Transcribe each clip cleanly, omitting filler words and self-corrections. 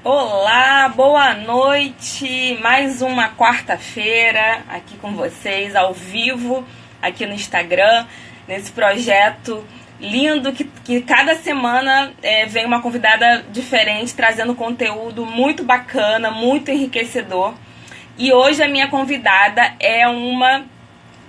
Olá, boa noite. Mais uma quarta-feira aqui com vocês, ao vivo, aqui no Instagram, nesse projeto lindo que cada semana vem uma convidada diferente, trazendo conteúdo muito bacana, muito enriquecedor. E hoje a minha convidada é uma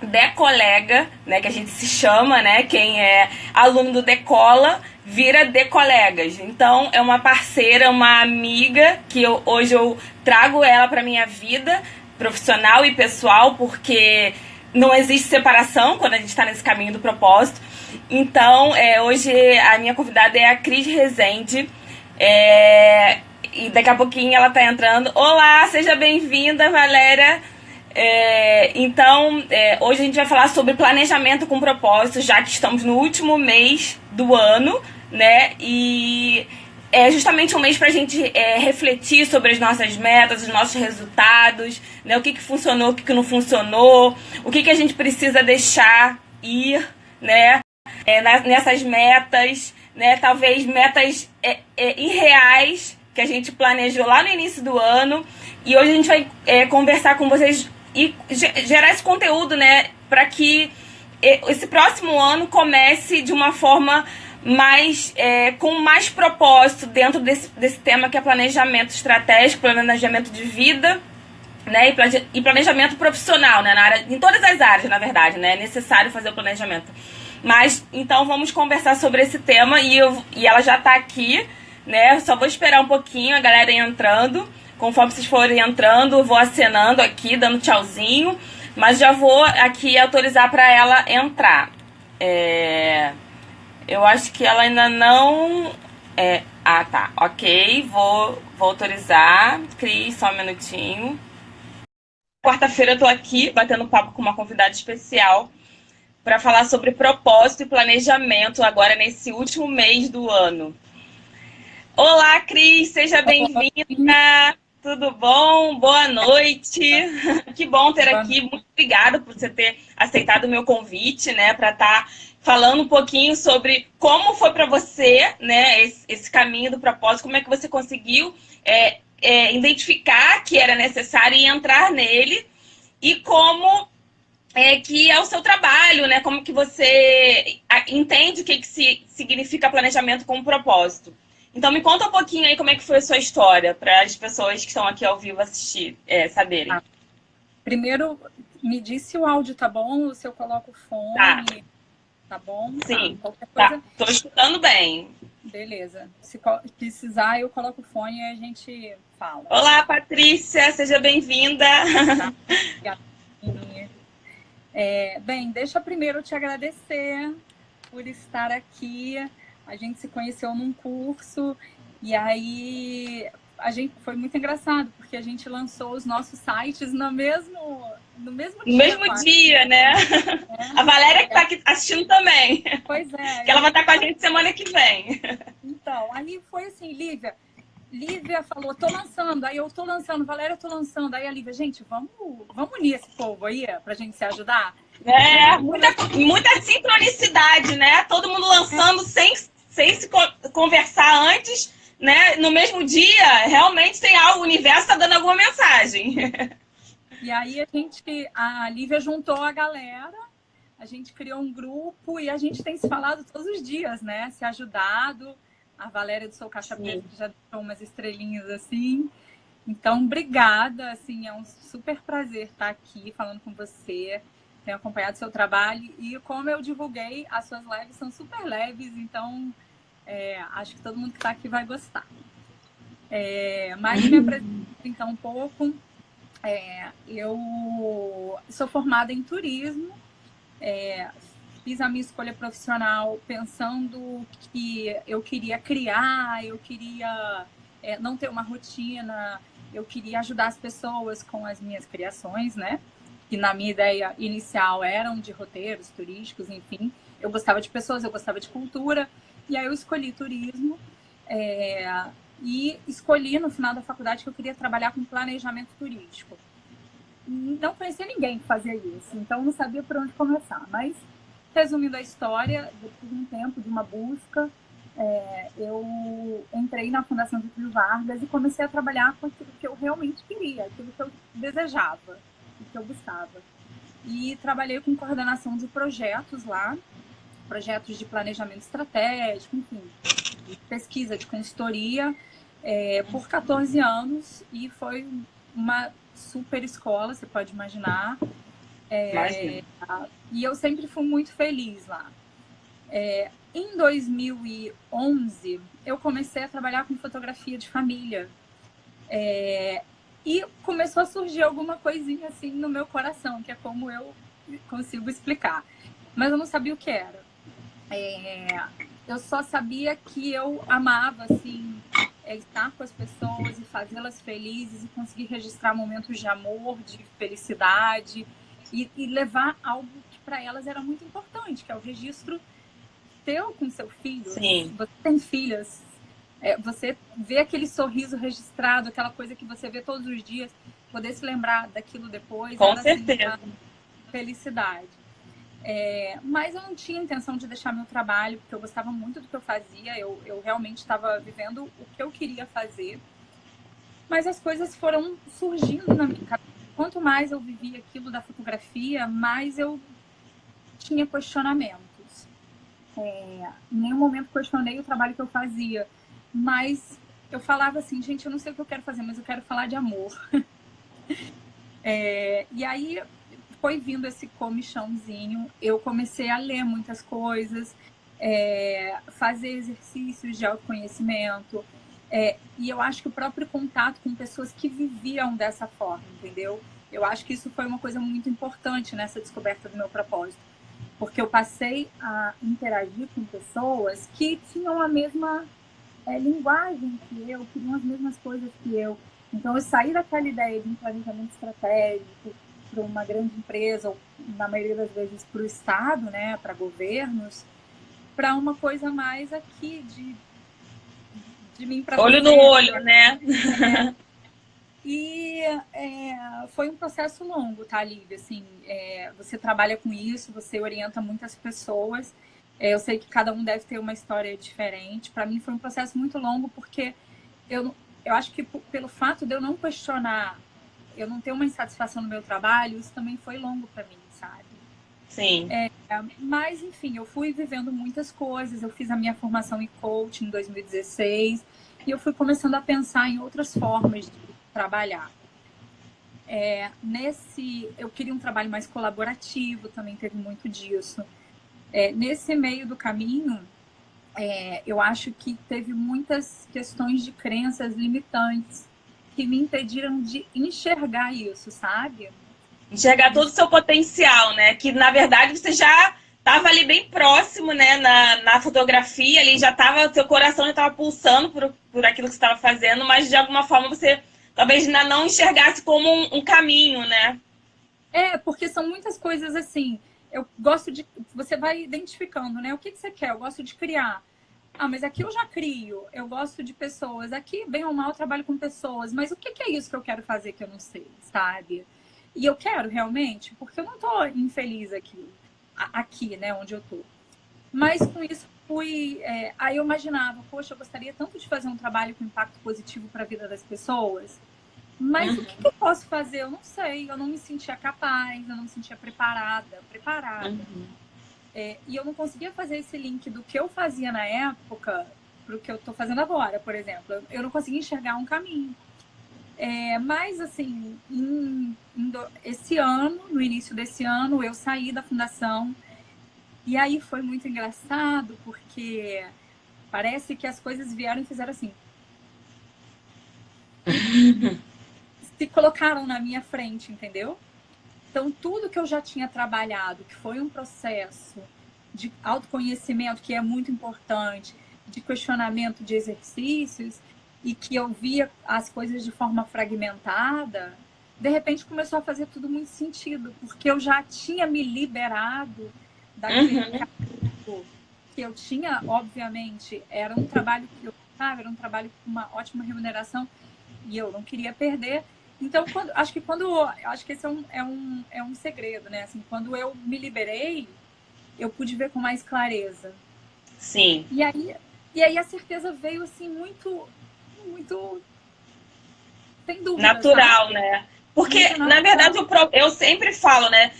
Decolega, né, que a gente se chama, né, quem é aluno do Decola vira Decolegas. Então é uma parceira, uma amiga que hoje eu trago ela para minha vida profissional e pessoal, porque não existe separação quando a gente está nesse caminho do propósito. Então hoje a minha convidada é a Cris Rezende. E daqui a pouquinho ela tá entrando. Olá, seja bem-vinda, Valéria. Hoje a gente vai falar sobre planejamento com propósito, já que estamos no último mês do ano, né? E é justamente um mês para a gente refletir sobre as nossas metas, os nossos resultados, né? O que funcionou, o que não funcionou, o que a gente precisa deixar ir, né? Nessas metas, né? Talvez metas irreais que a gente planejou lá no início do ano. E hoje a gente vai conversar com vocês e gerar esse conteúdo, né, para que esse próximo ano comece de uma forma mais com mais propósito dentro desse tema que é planejamento estratégico, planejamento de vida, né, e planejamento profissional, né, em todas as áreas, na verdade, né, é necessário fazer o planejamento. Mas então vamos conversar sobre esse tema e ela já está aqui, né? Só vou esperar um pouquinho a galera entrando. Conforme vocês forem entrando, vou acenando aqui, dando tchauzinho. Mas já vou aqui autorizar para ela entrar. Eu acho que ela ainda não... tá. Ok, vou autorizar. Cris, só um minutinho. Quarta-feira eu tô aqui, batendo papo com uma convidada especial para falar sobre propósito e planejamento agora nesse último mês do ano. Olá, Cris, seja bem-vinda. Tudo bom? Boa noite. Que bom ter aqui. Muito obrigada por você ter aceitado o meu convite, né, para estar falando um pouquinho sobre como foi para você, né, esse caminho do propósito, como é que você conseguiu identificar que era necessário e entrar nele e como que é o seu trabalho, né? Como que você entende o que significa planejamento com propósito. Então, me conta um pouquinho aí como é que foi a sua história, para as pessoas que estão aqui ao vivo assistir, saberem. Primeiro, me diz se o áudio tá bom, se eu coloco o fone, tá bom? Sim, qualquer coisa. Tô escutando bem. Beleza. Se precisar, eu coloco o fone e a gente fala. Olá, Patrícia, seja bem-vinda. Tá? Bem, deixa primeiro eu te agradecer por estar aqui. A gente se conheceu num curso e aí foi muito engraçado, porque a gente lançou os nossos sites no mesmo dia, né? A Valéria que está aqui assistindo também. Pois é. Que ela vai estar com a gente semana que vem. Então, aí foi assim, Lívia falou, tô lançando, aí eu tô lançando, Valéria, eu tô lançando, aí a Lívia, gente, vamos unir esse povo aí pra gente se ajudar? Muita sincronicidade, né? Todo mundo lançando sem se conversar antes, né? No mesmo dia, realmente tem algo, o universo tá dando alguma mensagem. E aí a Lívia juntou a galera, a gente criou um grupo e a gente tem se falado todos os dias, né? Se ajudado. A Valéria do Sou Caixa Preta já deixou umas estrelinhas assim. Então, obrigada, assim, é um super prazer estar aqui falando com você. Tenho acompanhado seu trabalho e como eu divulguei, as suas lives são super leves, então acho que todo mundo que está aqui vai gostar. Mas me apresento então um pouco. Eu sou formada em turismo, fiz a minha escolha profissional pensando que eu queria criar, eu queria não ter uma rotina, eu queria ajudar as pessoas com as minhas criações, né? Que na minha ideia inicial eram de roteiros turísticos, enfim. Eu gostava de pessoas, eu gostava de cultura, e aí eu escolhi turismo e escolhi no final da faculdade que eu queria trabalhar com planejamento turístico. Não conhecia ninguém que fazia isso, então não sabia por onde começar, mas resumindo a história, depois de um tempo de uma busca, eu entrei na Fundação Getúlio Vargas e comecei a trabalhar com aquilo que eu realmente queria, aquilo que eu desejava, o que eu buscava. E trabalhei com coordenação de projetos lá, projetos de planejamento estratégico, enfim, de pesquisa, de consultoria, por 14 anos, e foi uma super escola, você pode imaginar. E eu sempre fui muito feliz lá. Em 2011, eu comecei a trabalhar com fotografia de família. E começou a surgir alguma coisinha assim no meu coração, que é como eu consigo explicar. Mas eu não sabia o que era. Eu só sabia que eu amava, assim, estar com as pessoas e fazê-las felizes e conseguir registrar momentos de amor, de felicidade e levar algo que para elas era muito importante, que é o registro teu com seu filho. Sim. Você tem filhas, você vê aquele sorriso registrado, aquela coisa que você vê todos os dias, poder se lembrar daquilo depois. Com era, certeza. assim, felicidade. Mas eu não tinha intenção de deixar meu trabalho, porque eu gostava muito do que eu fazia, eu realmente estava vivendo o que eu queria fazer. Mas as coisas foram surgindo na minha cabeça. Quanto mais eu vivia aquilo da fotografia, mais eu tinha questionamentos. Em nenhum momento questionei o trabalho que eu fazia, mas eu falava assim, gente, eu não sei o que eu quero fazer, mas eu quero falar de amor. E aí foi vindo esse comichãozinho, eu comecei a ler muitas coisas, fazer exercícios de autoconhecimento, e eu acho que o próprio contato com pessoas que viviam dessa forma, entendeu? Eu acho que isso foi uma coisa muito importante nessa descoberta do meu propósito, porque eu passei a interagir com pessoas que tinham a mesma linguagem que eu, queriam as mesmas coisas que eu. Então, eu saí daquela ideia de um planejamento estratégico para uma grande empresa, ou na maioria das vezes para o Estado, né, para governos, para uma coisa mais aqui de mim para você. Olho no olho, né? E foi um processo longo, tá, Lívia? Assim, você trabalha com isso, você orienta muitas pessoas. Eu sei que cada um deve ter uma história diferente. Para mim foi um processo muito longo, porque eu acho que pelo fato de eu não questionar, eu não ter uma insatisfação no meu trabalho, isso também foi longo para mim, sabe? Sim. Mas, enfim, eu fui vivendo muitas coisas. Eu fiz a minha formação em coaching em 2016 e eu fui começando a pensar em outras formas de trabalhar. Eu queria um trabalho mais colaborativo, também teve muito disso. Nesse meio do caminho, eu acho que teve muitas questões de crenças limitantes que me impediram de enxergar isso, sabe? Enxergar todo o seu potencial, né? Que, na verdade, você já estava ali bem próximo, né? Na fotografia, ali já estava, seu coração já estava pulsando por aquilo que você estava fazendo, mas de alguma forma você talvez ainda não enxergasse como um caminho, né? Porque são muitas coisas assim. Eu gosto de. Você vai identificando, né? O que você quer? Eu gosto de criar. Ah, mas aqui eu já crio. Eu gosto de pessoas. Aqui, bem ou mal, eu trabalho com pessoas. Mas o que é isso que eu quero fazer que eu não sei, sabe? E eu quero realmente, porque eu não tô infeliz aqui, né, onde eu tô. Mas com isso aí eu imaginava, poxa, eu gostaria tanto de fazer um trabalho com impacto positivo para a vida das pessoas. Mas o que eu posso fazer? Eu não sei. Eu não me sentia capaz, eu não me sentia preparada. E eu não conseguia fazer esse link do que eu fazia na época para o que eu estou fazendo agora, por exemplo. Eu não conseguia enxergar um caminho. Mas, assim, esse ano, no início desse ano, eu saí da fundação. E aí foi muito engraçado, porque parece que as coisas vieram e fizeram assim. Se colocaram na minha frente, entendeu? Então, tudo que eu já tinha trabalhado, que foi um processo de autoconhecimento, que é muito importante, de questionamento de exercícios, e que eu via as coisas de forma fragmentada, de repente começou a fazer tudo muito sentido, porque eu já tinha me liberado daquele cargo que eu tinha, obviamente, era um trabalho que eu estava, era um trabalho com uma ótima remuneração, e eu não queria perder. Então, acho que esse é um segredo, né? Assim, quando eu me liberei, eu pude ver com mais clareza. Sim. E aí, E aí a certeza veio assim muito, muito sem dúvida, Natural, sabe? né? Porque, Muito na verdade, natural. eu sempre falo, né?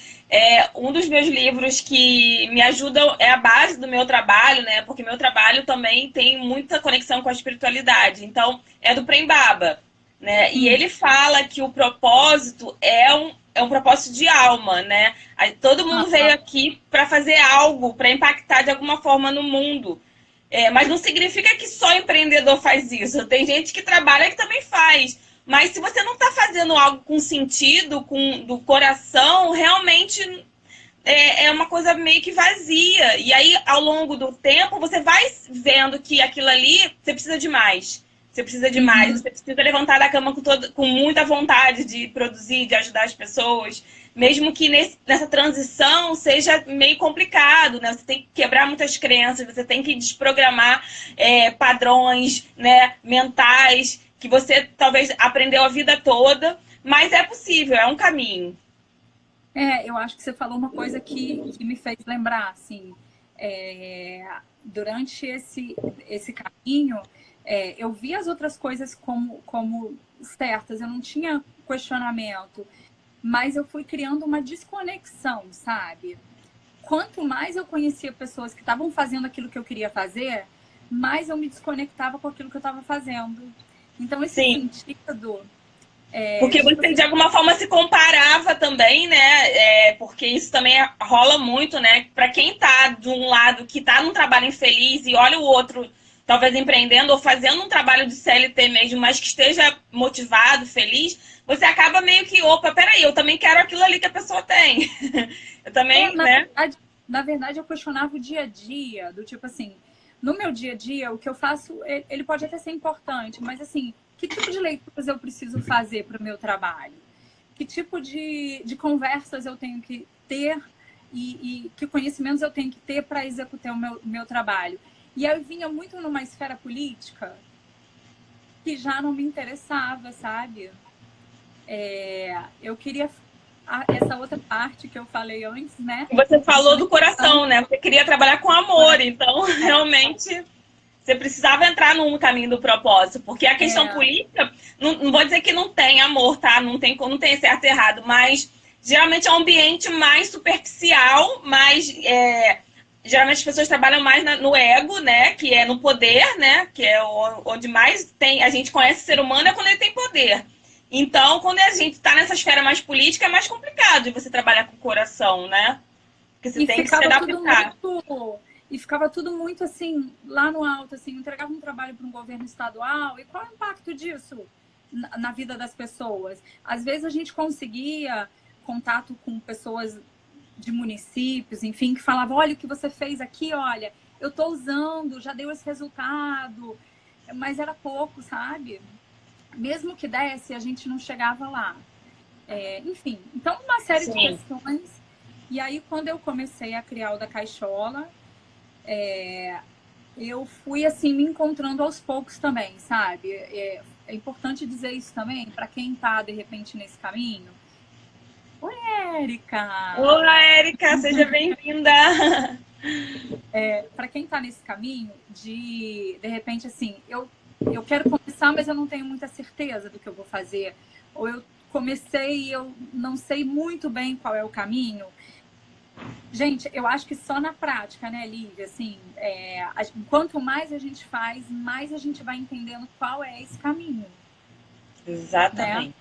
Um dos meus livros que me ajuda é a base do meu trabalho, né? Porque meu trabalho também tem muita conexão com a espiritualidade. Então, é do Prem Baba, né? E Sim. ele fala que o propósito é um propósito de alma, né? Todo mundo veio Aham. aqui para fazer algo, para impactar de alguma forma no mundo. Mas não significa que só empreendedor faz isso. Tem gente que trabalha que também faz. Mas se você não está fazendo algo com sentido, do coração, realmente é uma coisa meio que vazia. E aí, ao longo do tempo, você vai vendo que aquilo ali, você precisa de mais. Você precisa de mais. Uhum. Você precisa levantar da cama com muita vontade de produzir, de ajudar as pessoas. Mesmo que nessa transição seja meio complicado, né? Você tem que quebrar muitas crenças, você tem que desprogramar padrões, né, mentais que você talvez aprendeu a vida toda, mas é possível, é um caminho. Eu acho que você falou uma coisa que me fez lembrar, assim, durante esse caminho, eu vi as outras coisas como certas, eu não tinha questionamento, mas eu fui criando uma desconexão, sabe? Quanto mais eu conhecia pessoas que estavam fazendo aquilo que eu queria fazer, mais eu me desconectava com aquilo que eu estava fazendo. Então, esse Sim. sentido Porque de tipo você, assim, de alguma forma, se comparava também, né? Porque isso também rola muito, né? Para quem tá de um lado que tá num trabalho infeliz e olha o outro, talvez empreendendo ou fazendo um trabalho de CLT mesmo, mas que esteja motivado, feliz, você acaba meio que, opa, peraí, eu também quero aquilo ali que a pessoa tem. Eu também, né? na verdade, eu questionava o dia a dia, do tipo assim, no meu dia a dia, o que eu faço, ele pode até ser importante, mas assim, que tipo de leituras eu preciso fazer para o meu trabalho? Que tipo de conversas eu tenho que ter e que conhecimentos eu tenho que ter para executar o meu trabalho? E aí eu vinha muito numa esfera política que já não me interessava, sabe? Eu queria essa outra parte que eu falei antes, né? Você De falou do conexão coração, né? Você queria trabalhar com do amor, coração. então realmente você precisava entrar no caminho do propósito, porque a questão É, política, não vou dizer que não tem amor, tá? Não tem certo e errado, mas geralmente é um ambiente mais superficial, geralmente as pessoas trabalham mais no ego, né? Que é no poder, né? Que é onde mais a gente conhece o ser humano é quando ele tem poder. Então, quando a gente está nessa esfera mais política, é mais complicado de você trabalhar com o coração, né? Porque você e tem que se ficava tudo adaptar. muito e ficava tudo muito assim lá no alto, assim, entregava um trabalho para um governo estadual e qual é o impacto disso na vida das pessoas? Às vezes a gente conseguia contato com pessoas de municípios, enfim, que falavam, olha o que você fez aqui, olha, eu estou usando, já deu esse resultado, mas era pouco, sabe? Mesmo que desse, a gente não chegava lá. Enfim, então uma série de Sim. questões. E aí, quando eu comecei a criar o da Caixola, eu fui assim me encontrando aos poucos também, sabe? É importante dizer isso também para quem está de repente nesse caminho. Oi, Érica! Olá, Érica, seja bem-vinda. Para quem está nesse caminho de repente assim, eu quero começar, mas eu não tenho muita certeza do que eu vou fazer, ou eu comecei e eu não sei muito bem qual é o caminho. Gente, eu acho que só na prática, né, Lívia? Assim, quanto mais a gente faz, mais a gente vai entendendo qual é esse caminho. Né? Exatamente.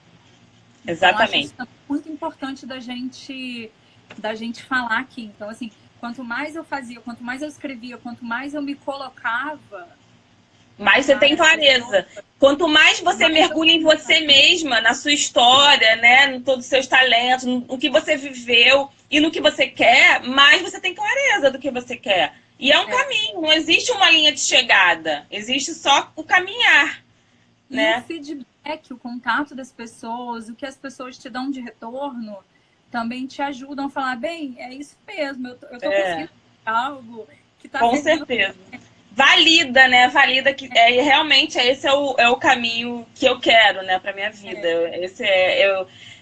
Então, acho isso Exatamente. muito importante da gente falar aqui. Então, assim, quanto mais eu fazia, quanto mais eu escrevia, quanto mais eu me colocava Mais você para tem as pessoas, clareza. Quanto mais você mais eu mergulha em tenho você clareza. mesma, na sua história, né, em todos os seus talentos, no que você viveu e no que você quer, mais você tem clareza do que você quer. E é um É. caminho, não existe uma linha de chegada, existe só o caminhar, E o né? feedback, o contato das pessoas, o que as pessoas te dão de retorno, também te ajudam a falar, bem, é isso mesmo, eu tô É, conseguindo algo que está com servindo. certeza. Valida, né? Valida que realmente esse é o caminho que eu quero, né, para minha vida.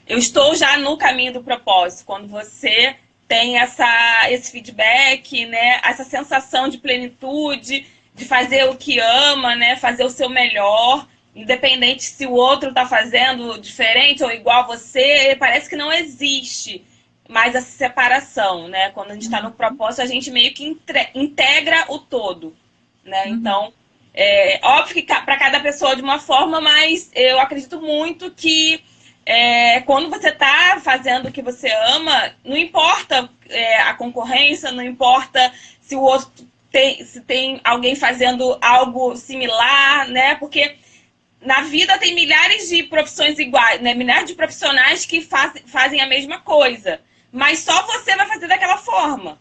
Eu estou já no caminho do propósito. Quando você tem esse feedback, né, essa sensação de plenitude, de fazer o que ama, né? Fazer o seu melhor, independente se o outro está fazendo diferente ou igual a você, parece que não existe mais essa separação, né? Quando a gente está no propósito, a gente meio que integra o todo, né? Então, óbvio que para cada pessoa de uma forma, mas eu acredito muito que quando você está fazendo o que você ama, não importa a concorrência, não importa se o outro se tem alguém fazendo algo similar, né? Porque na vida tem milhares de profissões iguais, né? Milhares de profissionais que fazem a mesma coisa, mas só você vai fazer daquela forma,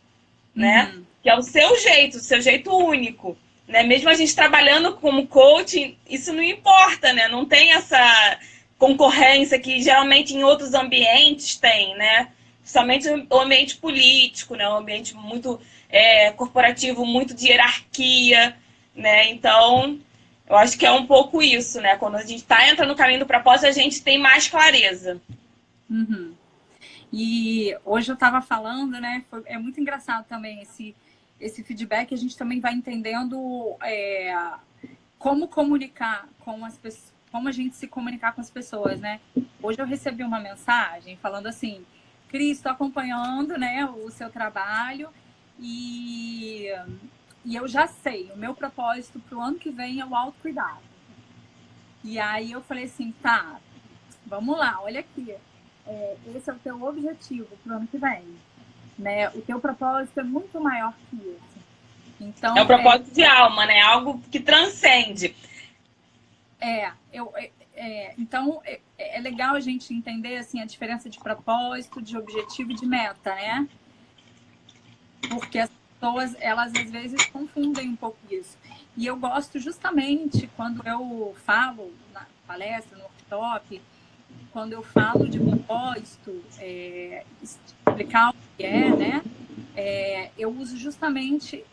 né? Que é o seu jeito único, né? Mesmo a gente trabalhando como coaching, isso não importa, né? Não tem essa concorrência que geralmente em outros ambientes tem, né? Somente o ambiente político, né? Um ambiente muito corporativo, muito de hierarquia, né? Então, eu acho que é um pouco isso, né? Quando a gente entra no caminho do propósito, a gente tem mais clareza. E hoje eu estava falando, né? É muito engraçado também esse feedback. A gente também vai entendendo como comunicar com as pessoas, como a gente se comunicar com as pessoas, né? Hoje eu recebi uma mensagem falando assim: Cris, estou acompanhando, né, o seu trabalho e eu já sei, o meu propósito para o ano que vem é o autocuidado. E aí eu falei assim, tá, vamos lá, olha aqui, esse é o teu objetivo para o ano que vem, né? O teu propósito é muito maior que isso. Então, é um propósito de alma, né? Algo que transcende. Então, é legal a gente entender assim, a diferença de propósito, de objetivo e de meta, né? Porque as pessoas, elas às vezes confundem um pouco isso. E eu gosto justamente, quando eu falo na palestra, no workshop, quando eu falo de propósito, explicar o que é, né? Eu uso justamente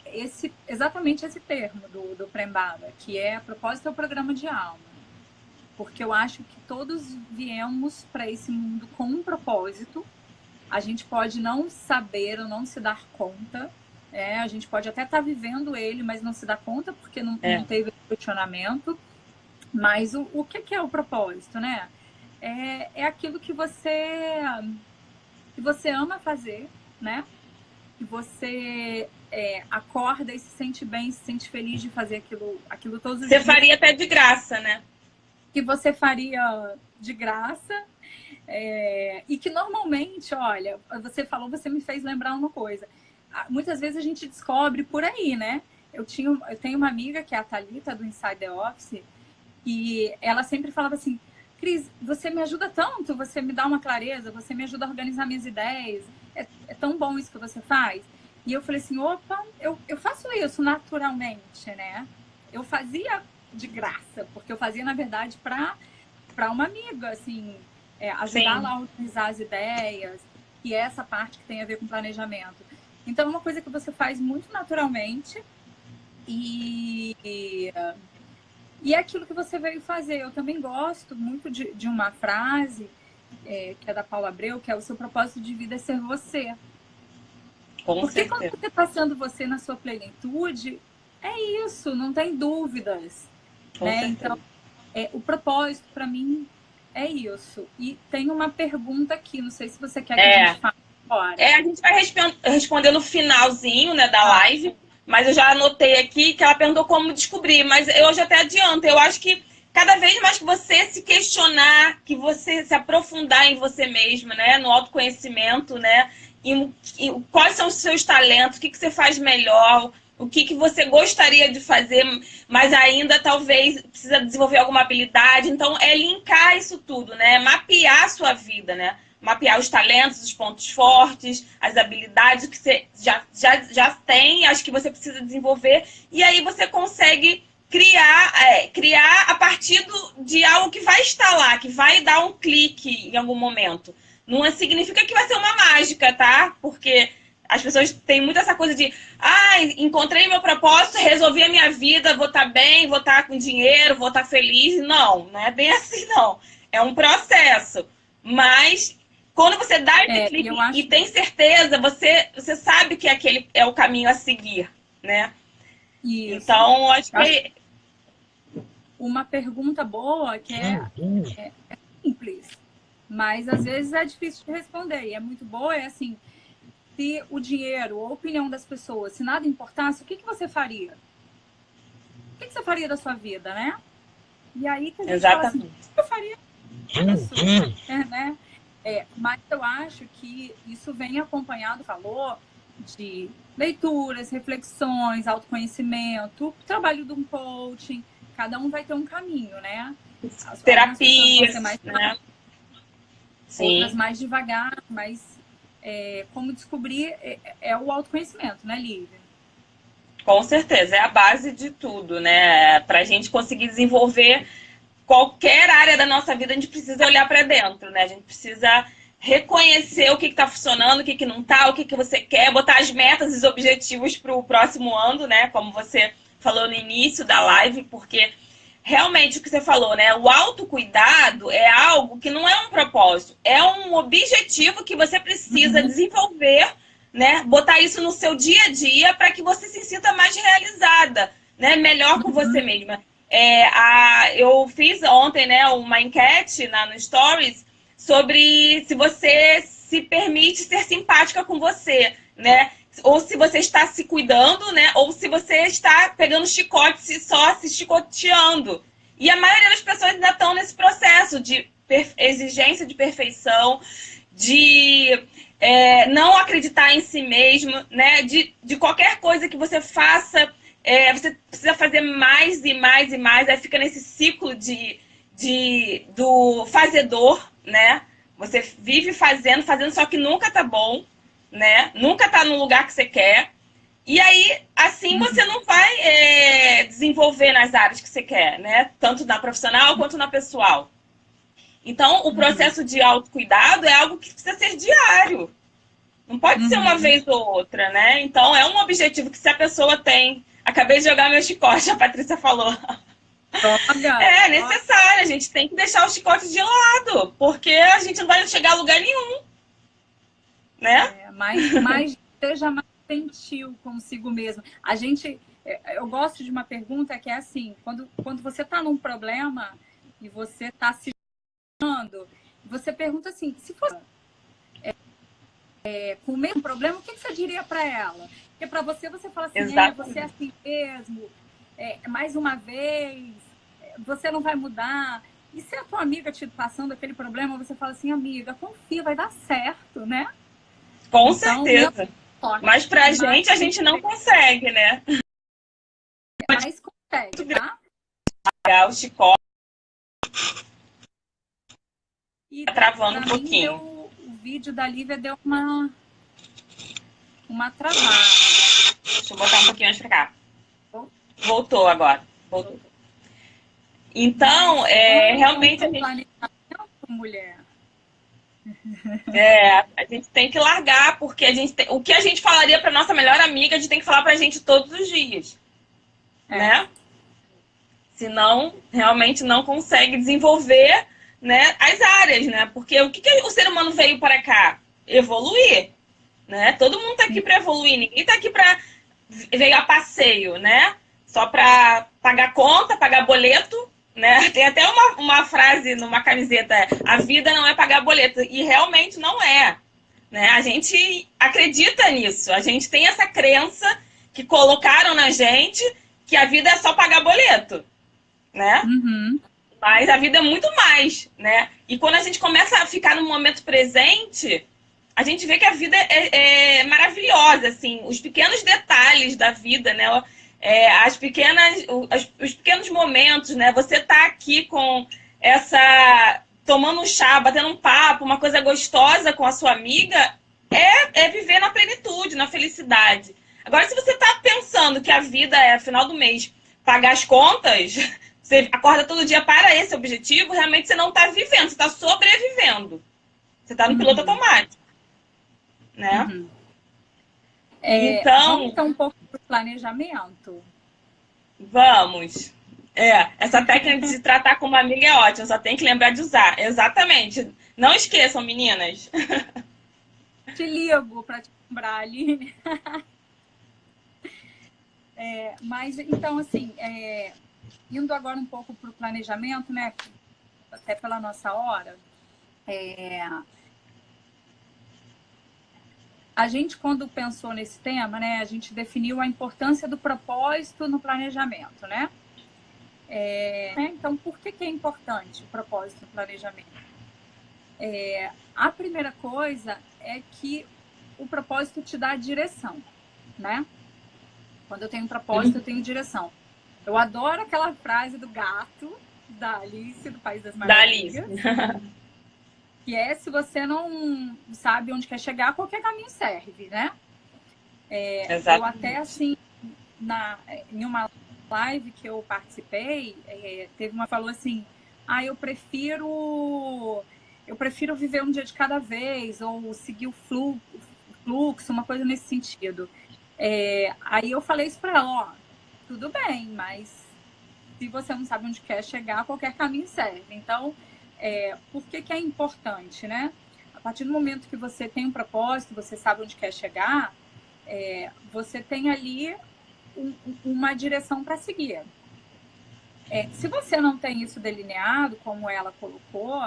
exatamente esse termo do Prembaba, que é propósito é o programa de alma. Porque eu acho que todos viemos para esse mundo com um propósito. A gente pode não saber ou não se dar conta. A gente pode até estar vivendo ele, mas não se dá conta porque não teve questionamento. Mas o que é o propósito, né? É aquilo que você ama fazer, né? Que você acorda e se sente bem, se sente feliz de fazer aquilo todos os dias. Você faria até de graça, né? Que você faria de graça e que normalmente, olha, você falou, você me fez lembrar uma coisa. Muitas vezes a gente descobre por aí, né? Eu tenho uma amiga que é a Thalita do Inside the Office e ela sempre falava assim, Cris, você me ajuda tanto, você me dá uma clareza, você me ajuda a organizar minhas ideias, é tão bom isso que você faz. E eu falei assim, opa, eu faço isso naturalmente, né? Eu fazia de graça, porque eu fazia, na verdade, para uma amiga, assim, ajudar lá a organizar as ideias, e essa parte que tem a ver com planejamento. Então, é uma coisa que você faz muito naturalmente e é aquilo que você veio fazer. Eu também gosto muito de uma frase que é da Paula Abreu, que é: o seu propósito de vida é ser você. Porque quando você está sendo você na sua plenitude, é isso, não tem dúvidas. Né? Então, o propósito para mim é isso. E tem uma pergunta aqui, não sei se você quer que a gente fale agora. A gente vai responder no finalzinho, né, da live, mas eu já anotei aqui que ela perguntou como descobrir, mas eu hoje até adianto. Eu acho que cada vez mais que você se questionar, que você se aprofundar em você mesma, né, no autoconhecimento, né, e quais são os seus talentos, o que você faz melhor, o que você gostaria de fazer, mas ainda talvez precisa desenvolver alguma habilidade. Então, linkar isso tudo, né? Mapear a sua vida, né? Mapear os talentos, os pontos fortes, as habilidades que você já tem, acho que você precisa desenvolver. E aí você consegue criar a partir de algo que vai estar lá, que vai dar um clique em algum momento. Não significa que vai ser uma mágica, tá? Porque as pessoas têm muito essa coisa de encontrei meu propósito, resolvi a minha vida, vou estar bem, vou estar com dinheiro, vou estar feliz. Não é bem assim, não. É um processo. Mas quando você dá esse clique e tem certeza, você sabe que aquele é o caminho a seguir, né? Isso. Então, acho que... Uma pergunta boa que é simples, mas às vezes é difícil de responder. E é muito boa, é assim, se o dinheiro ou a opinião das pessoas, se nada importasse, o que você faria? O que você faria da sua vida, né? E aí que a gente fala assim, o que eu faria isso? Né? Mas eu acho que isso vem acompanhado, falou, de leituras, reflexões, autoconhecimento, trabalho de um coaching. Cada um vai ter um caminho, né? Terapias, mais né? outras mais devagar, mas como descobrir é o autoconhecimento, né, Lívia? Com certeza, é a base de tudo, né? Para a gente conseguir desenvolver qualquer área da nossa vida, a gente precisa olhar para dentro, né? A gente precisa reconhecer o que está funcionando, o que não está, o que você quer, botar as metas e os objetivos para o próximo ano, né? Como você falou no início da live, porque realmente o que você falou, né? O autocuidado é algo que não é um propósito, é um objetivo que você precisa desenvolver, né? Botar isso no seu dia a dia para que você se sinta mais realizada, né? Melhor com você mesma. Eu fiz ontem, né, uma enquete no Stories sobre se você se permite ser simpática com você, né? Ou se você está se cuidando, né? Ou se você está pegando chicote e só se chicoteando. E a maioria das pessoas ainda estão nesse processo de exigência de perfeição, de não acreditar em si mesmo, né? De qualquer coisa que você faça, você precisa fazer mais e mais e mais. Aí fica nesse ciclo do fazedor, né? Você vive fazendo, só que nunca tá bom, né? Nunca tá no lugar que você quer. E aí, assim, você não vai desenvolver nas áreas que você quer, né? Tanto na profissional quanto na pessoal. Então, o processo de autocuidado é algo que precisa ser diário. Não pode ser uma vez ou outra, né? Então, é um objetivo que se a pessoa tem... Acabei de jogar meu chicote, a Patrícia falou. É necessário, a gente tem que deixar o chicote de lado, porque a gente não vai chegar a lugar nenhum, né? Mas seja mais gentil consigo mesmo. Eu gosto de uma pergunta que é assim, quando você está num problema e você está se julgando, você pergunta assim, se fosse com o mesmo problema, o que você diria para ela? Porque para você fala assim, você é assim mesmo, mais uma vez, você não vai mudar. E se a tua amiga te passando aquele problema, você fala assim, amiga, confia, vai dar certo, né? Com certeza. Mas pra gente, a gente não consegue, né? Mas consegue, tá? O chicote e tá travando um pouquinho. O vídeo da Lívia deu uma travada. Deixa eu botar um pouquinho mais pra cá. Voltou agora. Voltou. Então, realmente a gente... mulher. A gente tem que largar, porque o que a gente falaria pra nossa melhor amiga, a gente tem que falar pra gente todos os dias. Né? Senão, realmente não consegue desenvolver, né, as áreas, né? Porque o que o ser humano veio para cá? Evoluir, né? Todo mundo tá aqui para evoluir, ninguém tá aqui veio a passeio, né? Só para pagar conta, pagar boleto, né? Tem até uma frase numa camiseta, a vida não é pagar boleto, e realmente não é, né? A gente acredita nisso, a gente tem essa crença que colocaram na gente que a vida é só pagar boleto, né? Mas a vida é muito mais, né? E quando a gente começa a ficar no momento presente, a gente vê que a vida é maravilhosa, assim, os pequenos detalhes da vida, né? Os pequenos momentos, né? Você tá aqui com tomando um chá, batendo um papo, uma coisa gostosa com a sua amiga, é viver na plenitude, na felicidade. Agora, se você está pensando que a vida é, final do mês, pagar as contas, você acorda todo dia para esse objetivo, realmente você não está vivendo, você está sobrevivendo. Você está no piloto automático. Né? Então... Vamos um pouco do planejamento. Vamos. Essa técnica de se tratar como amiga é ótima, só tem que lembrar de usar. Exatamente. Não esqueçam, meninas. Te ligo para te lembrar, Aline. Mas, então, assim, indo agora um pouco para o planejamento, né? Até pela nossa hora, a gente, quando pensou nesse tema, né? A gente definiu a importância do propósito no planejamento, né? Então, por que é importante o propósito no planejamento? A primeira coisa é que o propósito te dá direção, né? Quando eu tenho um propósito, eu tenho direção. Eu adoro aquela frase do gato, da Alice, do País das Maravilhas. Que é, se você não sabe onde quer chegar, qualquer caminho serve, né? Eu até, assim, em uma live que eu participei, teve uma que falou assim, eu prefiro viver um dia de cada vez, ou seguir o fluxo, uma coisa nesse sentido. Aí eu falei isso para ela, tudo bem, mas se você não sabe onde quer chegar, qualquer caminho serve. Então, por que é importante, né? A partir do momento que você tem um propósito, você sabe onde quer chegar, você tem ali uma direção para seguir. Se você não tem isso delineado, como ela colocou,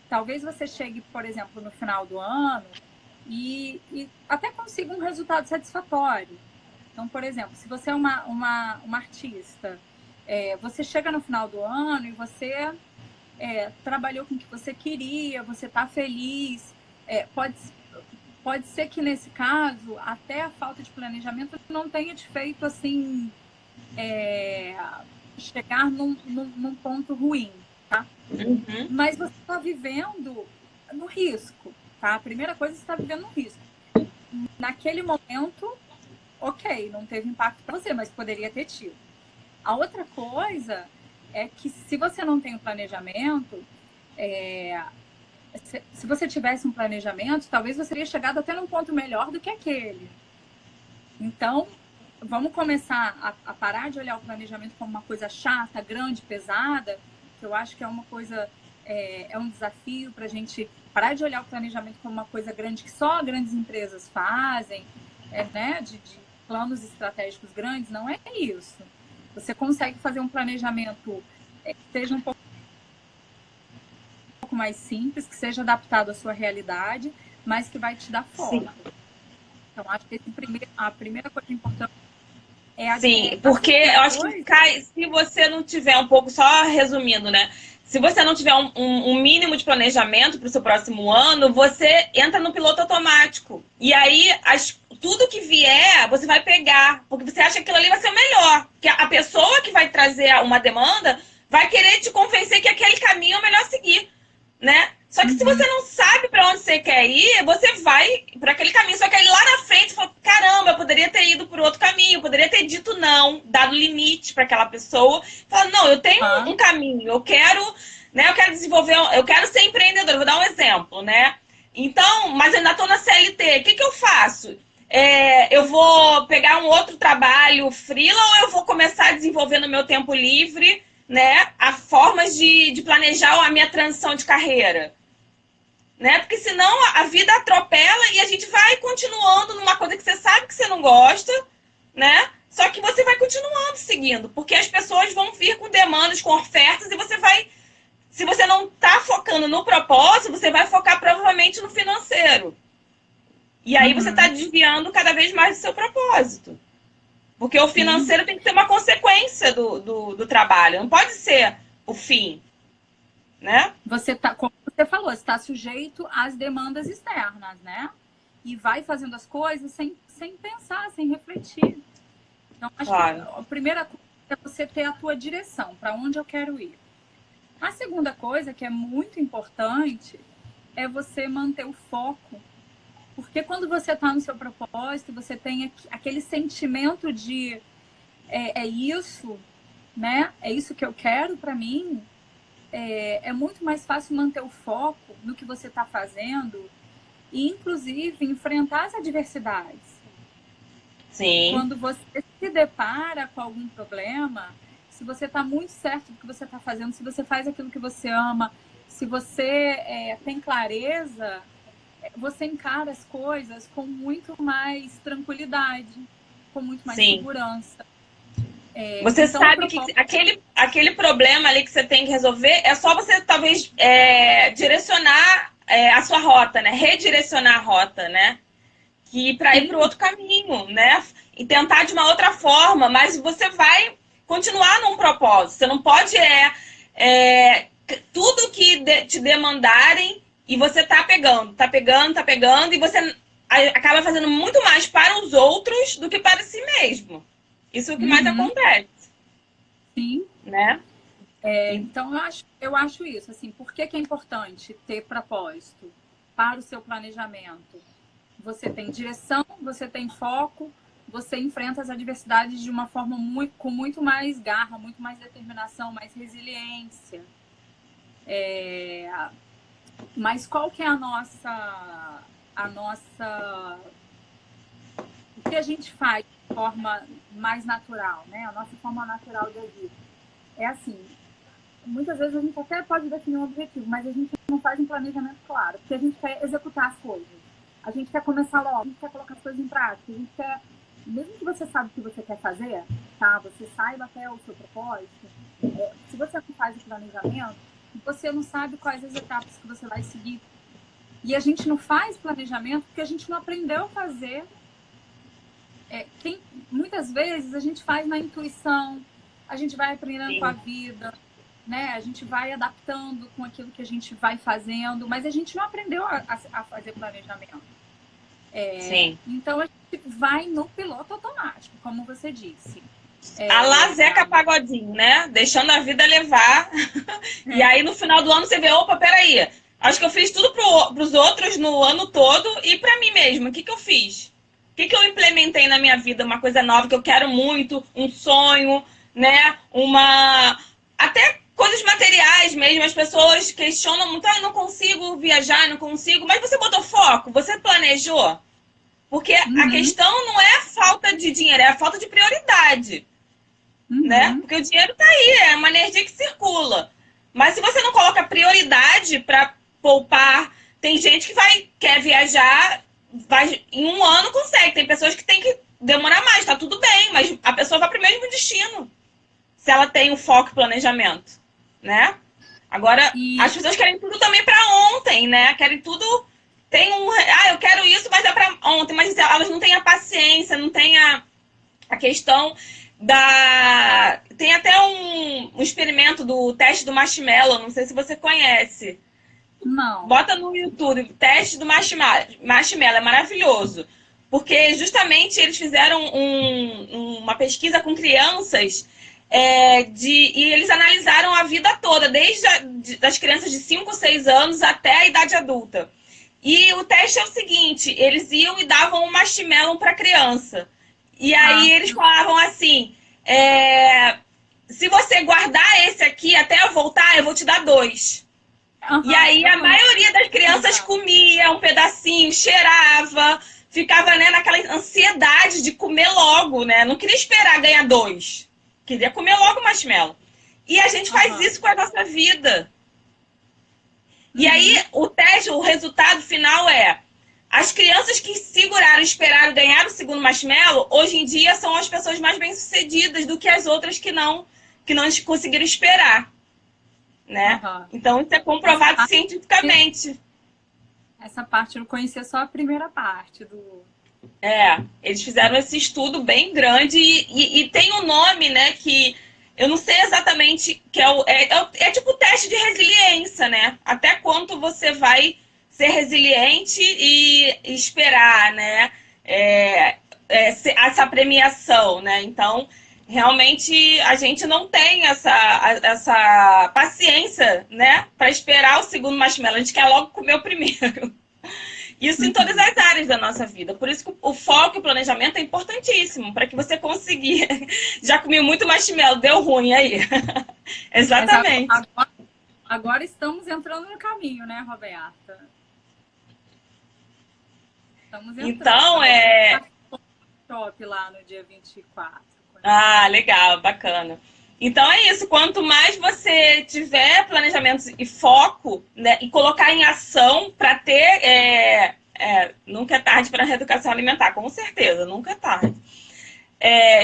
talvez você chegue, por exemplo, no final do ano e até consiga um resultado satisfatório. Então, por exemplo, se você é uma artista, você chega no final do ano e você trabalhou com o que você queria, você está feliz. Pode ser que, nesse caso, até a falta de planejamento não tenha te feito, assim, chegar num ponto ruim, tá? Uhum. Mas você está vivendo no risco, tá? A primeira coisa, você está vivendo no risco. Naquele momento, ok, não teve impacto para você, mas poderia ter tido. A outra coisa é que, se você não tem um planejamento, se você tivesse um planejamento, talvez você teria chegado até num ponto melhor do que aquele. Então, vamos começar a parar de olhar o planejamento como uma coisa chata, grande, pesada, que eu acho que é uma coisa, é um desafio para a gente parar de olhar o planejamento como uma coisa grande que só grandes empresas fazem, né, de planos estratégicos grandes. Não é isso. Você consegue fazer um planejamento que seja um pouco mais simples, que seja adaptado à sua realidade, mas que vai te dar foco. Então, acho que a primeira coisa importante Sim, porque eu acho que se você não tiver um pouco, só resumindo, né? Se você não tiver um mínimo de planejamento para o seu próximo ano, você entra no piloto automático. E aí, tudo que vier, você vai pegar, porque você acha que aquilo ali vai ser o melhor. Que a pessoa que vai trazer uma demanda vai querer te convencer que aquele caminho é o melhor seguir, né? Só que se você não sabe para onde você quer ir, você vai para aquele caminho. Só que aí lá na frente você fala, caramba, eu poderia ter ido por outro caminho, eu poderia ter dito não, dado limite para aquela pessoa. Fala, não, eu tenho um caminho, eu quero, né? Eu quero desenvolver, eu quero ser empreendedora. Vou dar um exemplo, né? Então, mas eu ainda estou na CLT. O que eu faço? Eu vou pegar um outro trabalho freela ou eu vou começar a desenvolver no meu tempo livre, né? A formas de planejar a minha transição de carreira. Né? Porque senão a vida atropela e a gente vai continuando numa coisa que você sabe que você não gosta, né? Só que você vai continuando seguindo, porque as pessoas vão vir com demandas, com ofertas, e você vai... Se você não está focando no propósito, você vai focar provavelmente no financeiro. E aí você está desviando cada vez mais do seu propósito. Porque o financeiro tem que ter uma consequência do trabalho, não pode ser o fim, né? Como você falou, está sujeito às demandas externas, né? E vai fazendo as coisas sem pensar, sem refletir. Então, acho que a primeira coisa é você ter a tua direção, para onde eu quero ir. A segunda coisa, que é muito importante, é você manter o foco. Porque quando você está no seu propósito, você tem aquele sentimento de é isso, né? É isso que eu quero para mim. É muito mais fácil manter o foco no que você está fazendo e, inclusive, enfrentar as adversidades. Sim. Quando você se depara com algum problema, se você está muito certo do que você está fazendo, se você faz aquilo que você ama, se você tem clareza, você encara as coisas com muito mais tranquilidade. com muito mais Sim. segurança. Você então, sabe que aquele problema ali que você tem que resolver é só você, talvez, direcionar a sua rota, né? Redirecionar a rota, né? Que para ir para o outro caminho, né? E tentar de uma outra forma, mas você vai continuar num propósito. Você não pode tudo que te demandarem e você tá pegando, e você acaba fazendo muito mais para os outros do que para si mesmo. Isso é o que mais acontece. Sim. Né? Então, eu acho isso. Assim, por que é importante ter propósito para o seu planejamento? Você tem direção, você tem foco, você enfrenta as adversidades de uma forma com muito mais garra, muito mais determinação, mais resiliência. Mas qual que é a nossa... O que a gente faz de forma mais natural, né? A nossa forma natural de agir. É assim, muitas vezes a gente até pode definir um objetivo, mas a gente não faz um planejamento claro, porque a gente quer executar as coisas. A gente quer começar logo, a gente quer colocar as coisas em prática, a gente quer, mesmo que você saiba o que você quer fazer, tá? Você saiba até o seu propósito, se você não faz o planejamento, você não sabe quais as etapas que você vai seguir. E a gente não faz planejamento porque a gente não aprendeu a fazer. Muitas vezes a gente faz na intuição, a gente vai aprendendo com a vida, né? A gente vai adaptando com aquilo que a gente vai fazendo, mas a gente não aprendeu a fazer planejamento. Então a gente vai no piloto automático, como você disse. A lá Zeca Pagodinho, né? Deixando a vida levar. E aí no final do ano você vê, opa, peraí, acho que eu fiz tudo pros outros no ano todo e pra mim mesma. O que eu fiz? O que eu implementei na minha vida? Uma coisa nova que eu quero muito, um sonho, né? Até coisas materiais mesmo. As pessoas questionam muito, eu não consigo viajar, não consigo. Mas você botou foco? Você planejou? Porque a questão não é a falta de dinheiro, é a falta de prioridade. Né? Porque o dinheiro tá aí, é uma energia que circula. Mas se você não coloca prioridade para poupar, tem gente que quer viajar, em um ano consegue. Tem pessoas que tem que demorar mais, tá tudo bem, mas a pessoa vai pro mesmo destino. Se ela tem o foco e planejamento, né? Agora, as pessoas querem tudo também para ontem, né? Querem tudo... eu quero isso, mas é para ontem. Mas elas não têm a paciência, não têm a questão da... Tem até um experimento do teste do marshmallow, não sei se você conhece. Não. Bota no YouTube, teste do marshmallow, é maravilhoso. Porque justamente eles fizeram uma pesquisa com crianças e eles analisaram a vida toda, desde das crianças de 5, 6 anos até a idade adulta. E o teste é o seguinte, eles iam e davam um marshmallow para a criança. E aí eles falavam assim, se você guardar esse aqui até eu voltar, eu vou te dar 2. E aí a maioria das crianças comia um pedacinho, cheirava, ficava, né, naquela ansiedade de comer logo, né? Não queria esperar ganhar 2. Queria comer logo o marshmallow. E a gente faz isso com a nossa vida. E aí o resultado final as crianças que seguraram, esperaram ganhar o segundo marshmallow, hoje em dia são as pessoas mais bem-sucedidas do que as outras que não conseguiram esperar. Né? Então isso é comprovado cientificamente. Essa parte eu conhecia só a primeira parte do... Eles fizeram esse estudo bem grande e tem um nome, né, que eu não sei exatamente, que é tipo teste de resiliência, né? Até quanto você vai ser resiliente e esperar, né? Essa premiação, né? Então, realmente, a gente não tem essa paciência, né? Para esperar o segundo marshmallow. A gente quer logo comer o primeiro. Isso em todas as áreas da nossa vida. Por isso que o foco e o planejamento é importantíssimo, para que você consiga. Já comi muito marshmallow, deu ruim aí. Exatamente. Agora estamos entrando no caminho, né, Roberta? Estamos entrando. Então, Top lá no dia 24. Legal, bacana. Então é isso, quanto mais você tiver planejamento e foco, né, e colocar em ação para ter... nunca é tarde para a reeducação alimentar, com certeza, nunca é tarde.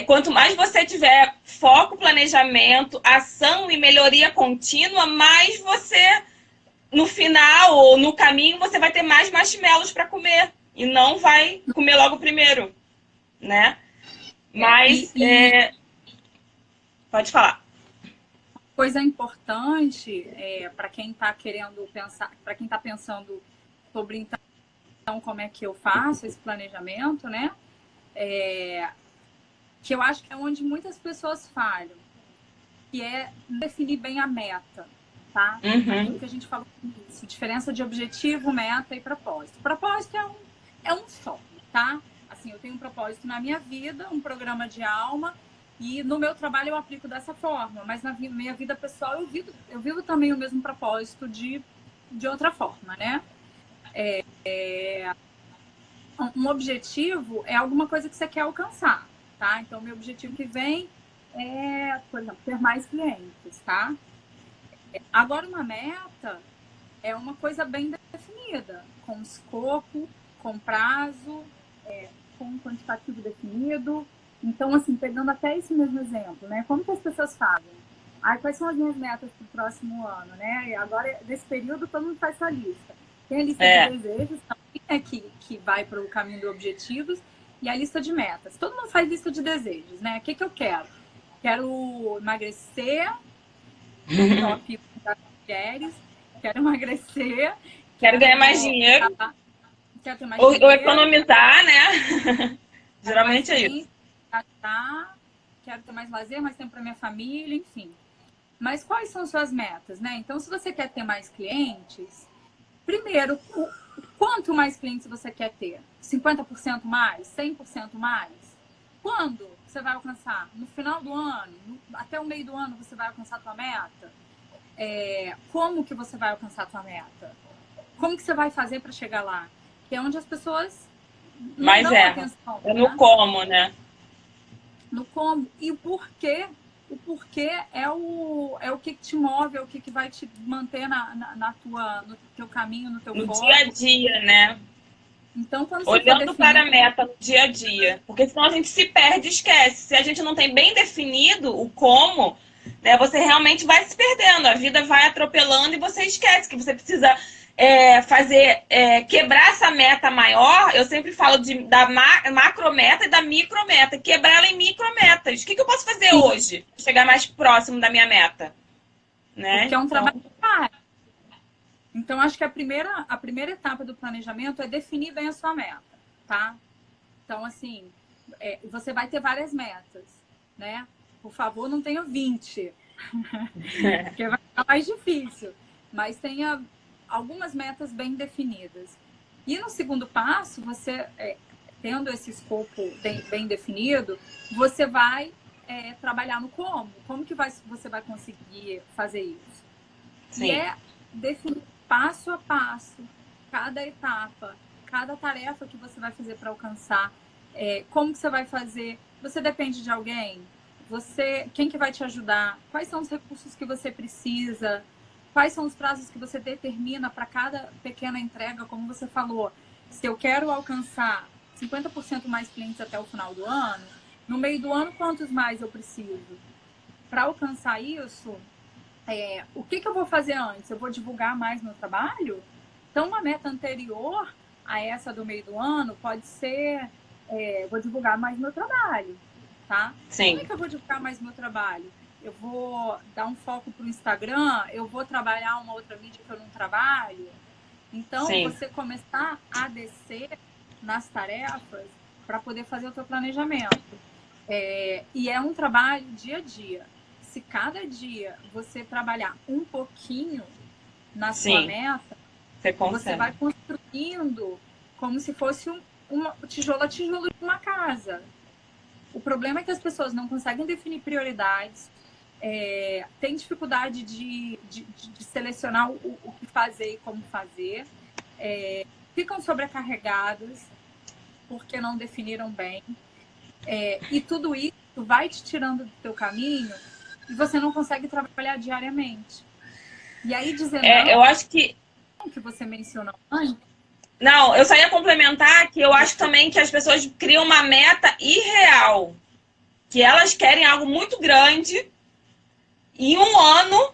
quanto mais você tiver foco, planejamento, ação e melhoria contínua, mais você, no final ou no caminho, você vai ter mais marshmallows para comer. E não vai comer logo primeiro, né? Mas, pode falar. Coisa importante para quem está querendo pensar, para quem está pensando sobre então como é que eu faço esse planejamento, né? Que eu acho que é onde muitas pessoas falham, que é definir bem a meta, tá? Aquilo que a gente falou no início, diferença de objetivo, meta e propósito. Propósito é um só, tá? Assim, eu tenho um propósito na minha vida, um programa de alma, e no meu trabalho eu aplico dessa forma, mas na minha vida pessoal eu vivo também o mesmo propósito de outra forma, né? Um objetivo é alguma coisa que você quer alcançar, tá? Então, meu objetivo que vem é, por exemplo, ter mais clientes, tá? Agora, uma meta é uma coisa bem definida, com escopo, com prazo, com um quantitativo definido. Então, assim, pegando até esse mesmo exemplo, né? Como que as pessoas fazem? Quais são as minhas metas para o próximo ano, né? E agora, desse período, todo mundo faz sua lista. Tem a lista de desejos também, que vai para o caminho dos objetivos, e a lista de metas. Todo mundo faz lista de desejos, né? O que eu quero? Quero emagrecer, top das mulheres, quero emagrecer. Quero ganhar mais dinheiro. Quero ter mais ou dinheiro. economizar, né? Geralmente é isso. Quero ter mais lazer, mais tempo para minha família, enfim. Mas quais são suas metas, né? Então, se você quer ter mais clientes, primeiro, quanto mais clientes você quer ter? 50% mais? 100% mais? Quando você vai alcançar? No final do ano? Até o meio do ano você vai alcançar a tua meta? Como que você vai alcançar a tua meta? Como que você vai fazer para chegar lá? Que é onde as pessoas não dão atenção. É no como, né? No como. E o porquê. O porquê é o que te move, é o que vai te manter no teu caminho, no teu foco. No dia a dia, né? Então, quando você olhando para a meta no dia a dia. Porque senão a gente se perde e esquece. Se a gente não tem bem definido o como, né, você realmente vai se perdendo. A vida vai atropelando e você esquece que você precisa quebrar essa meta maior. Eu sempre falo da macrometa e da micrometa. Quebrar ela em micrometas. O que eu posso fazer hoje para chegar mais próximo da minha meta? Né? Porque é um trabalho. Então, acho que a primeira etapa do planejamento é definir bem a sua meta, tá? Então, assim, você vai ter várias metas, né? Por favor, não tenha 20, porque vai ficar mais difícil. Mas tenha algumas metas bem definidas. E no segundo passo, você, tendo esse escopo bem definido, você vai trabalhar no como. Como que você vai conseguir fazer isso? Sim. E definir passo a passo, cada etapa, cada tarefa que você vai fazer para alcançar, como que você vai fazer. Você depende de alguém? Quem que vai te ajudar? Quais são os recursos que você precisa? Quais são os prazos que você determina para cada pequena entrega? Como você falou, se eu quero alcançar 50% mais clientes até o final do ano, no meio do ano, quantos mais eu preciso? Para alcançar isso, o que eu vou fazer antes? Eu vou divulgar mais meu trabalho? Então, uma meta anterior a essa do meio do ano pode ser, vou divulgar mais meu trabalho, tá? Sim. Como é que eu vou divulgar mais meu trabalho? Eu vou dar um foco para o Instagram? Eu vou trabalhar uma outra mídia que eu não trabalho? Então, Sim. você começar a descer nas tarefas para poder fazer o seu planejamento. E é um trabalho dia a dia. Se cada dia você trabalhar um pouquinho na sua meta, você vai construindo como se fosse tijolo a tijolo de uma casa. O problema é que as pessoas não conseguem definir prioridades, têm dificuldade de selecionar o que fazer e como fazer, ficam sobrecarregadas porque não definiram bem. E tudo isso vai te tirando do teu caminho e você não consegue trabalhar diariamente. E aí, dizendo eu acho que você mencionou antes. Não, eu só ia complementar que eu acho também que as pessoas criam uma meta irreal. que elas querem algo muito grande em um ano.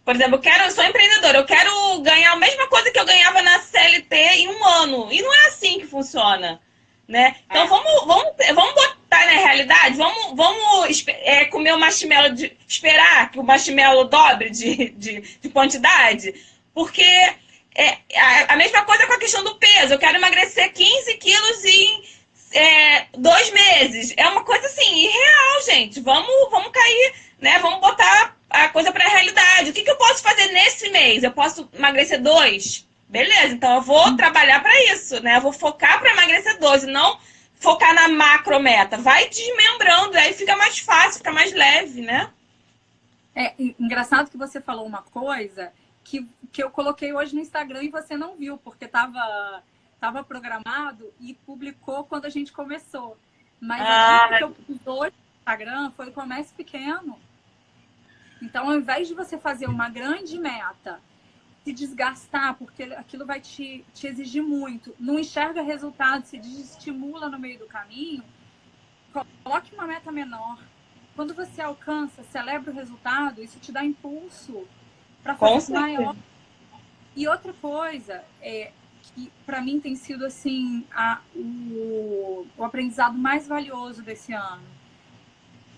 Por exemplo, eu sou empreendedora, eu quero ganhar a mesma coisa que eu ganhava na CLT em um ano. E não é assim que funciona, né? Então, vamos botar na realidade, vamos comer o marshmallow, esperar que o marshmallow dobre de quantidade, porque a mesma coisa com a questão do peso. Eu quero emagrecer 15 quilos em 2 meses. É uma coisa assim, irreal, gente. Vamos cair, né? Vamos botar a coisa para a realidade. O que eu posso fazer nesse mês? Eu posso emagrecer 2? Beleza, então eu vou trabalhar para isso, né? Eu vou focar para emagrecer 2 e não focar na macrometa. Vai desmembrando, aí fica mais fácil, fica mais leve, né? É engraçado que você falou uma coisa que eu coloquei hoje no Instagram e você não viu, porque tava programado e publicou quando a gente começou. Mas a dica que eu pus hoje no Instagram foi: comece pequeno. Então, ao invés de você fazer uma grande meta, se desgastar, porque aquilo vai te exigir muito, não enxerga resultado, se desestimula no meio do caminho, coloque uma meta menor. Quando você alcança, celebra o resultado, isso te dá impulso para fazer maior. E outra coisa, que para mim tem sido assim, o aprendizado mais valioso desse ano.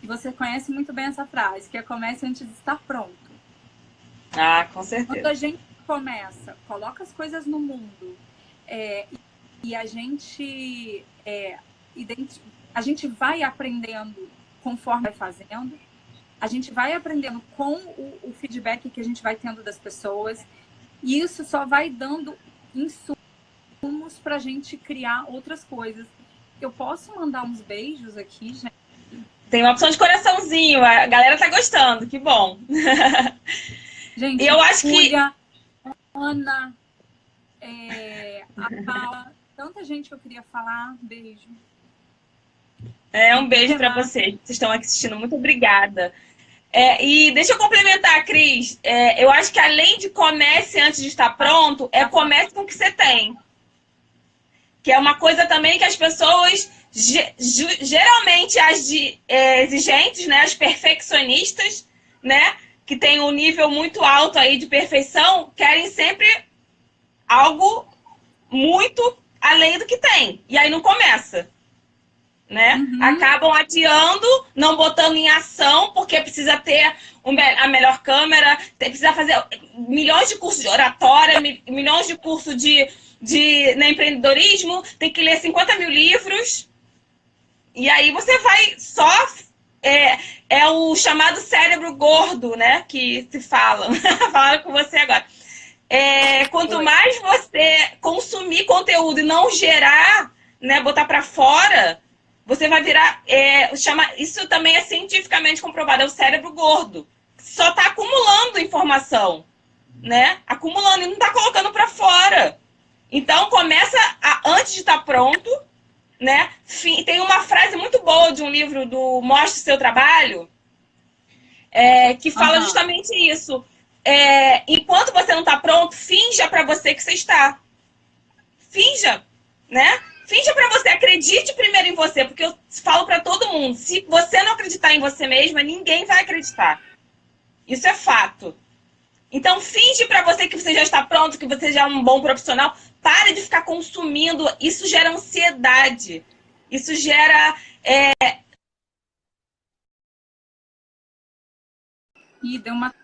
E você conhece muito bem essa frase, que é: comece antes de estar pronto. Com certeza. Quando a gente começa, coloca as coisas no mundo, e a gente vai aprendendo conforme vai fazendo, a gente vai aprendendo com o feedback que a gente vai tendo das pessoas, e isso só vai dando insumos para a gente criar outras coisas. Eu posso mandar uns beijos aqui, gente? Tem uma opção de coraçãozinho, a galera tá gostando, que bom. Gente, eu acho Julia, Ana, a Paula, tanta gente que eu queria falar. Beijo. Um beijo para vocês. Vocês estão aqui assistindo. Muito obrigada. E deixa eu complementar, Cris. Eu acho que além de comece antes de estar pronto, comece com o que você tem. Que é uma coisa também que as pessoas, geralmente as exigentes, né, as perfeccionistas, né, que tem um nível muito alto aí de perfeição, querem sempre algo muito além do que tem. E aí não começa, né? Acabam adiando, não botando em ação, porque precisa ter a melhor câmera, precisa fazer milhões de cursos de oratória, milhões de cursos de empreendedorismo, tem que ler 50 mil livros. E aí você vai só... É o chamado cérebro gordo, né? Que se fala. Falaram com você agora. Quanto mais você consumir conteúdo e não gerar, né, botar para fora, você vai virar... isso também é cientificamente comprovado, é o cérebro gordo. Só está acumulando informação, né? Acumulando e não está colocando para fora. Então, começa antes de estar pronto, né? Tem uma frase muito boa de um livro do Mostre Seu Trabalho, que fala justamente isso. Enquanto você não está pronto, finja para você que você está. Finja, né? Finja para você, acredite primeiro em você, porque eu falo para todo mundo, se você não acreditar em você mesma, ninguém vai acreditar. Isso é fato. Então, finge para você que você já está pronto, que você já é um bom profissional. Pare de ficar consumindo. Isso gera ansiedade. Isso gera... Ih, deu uma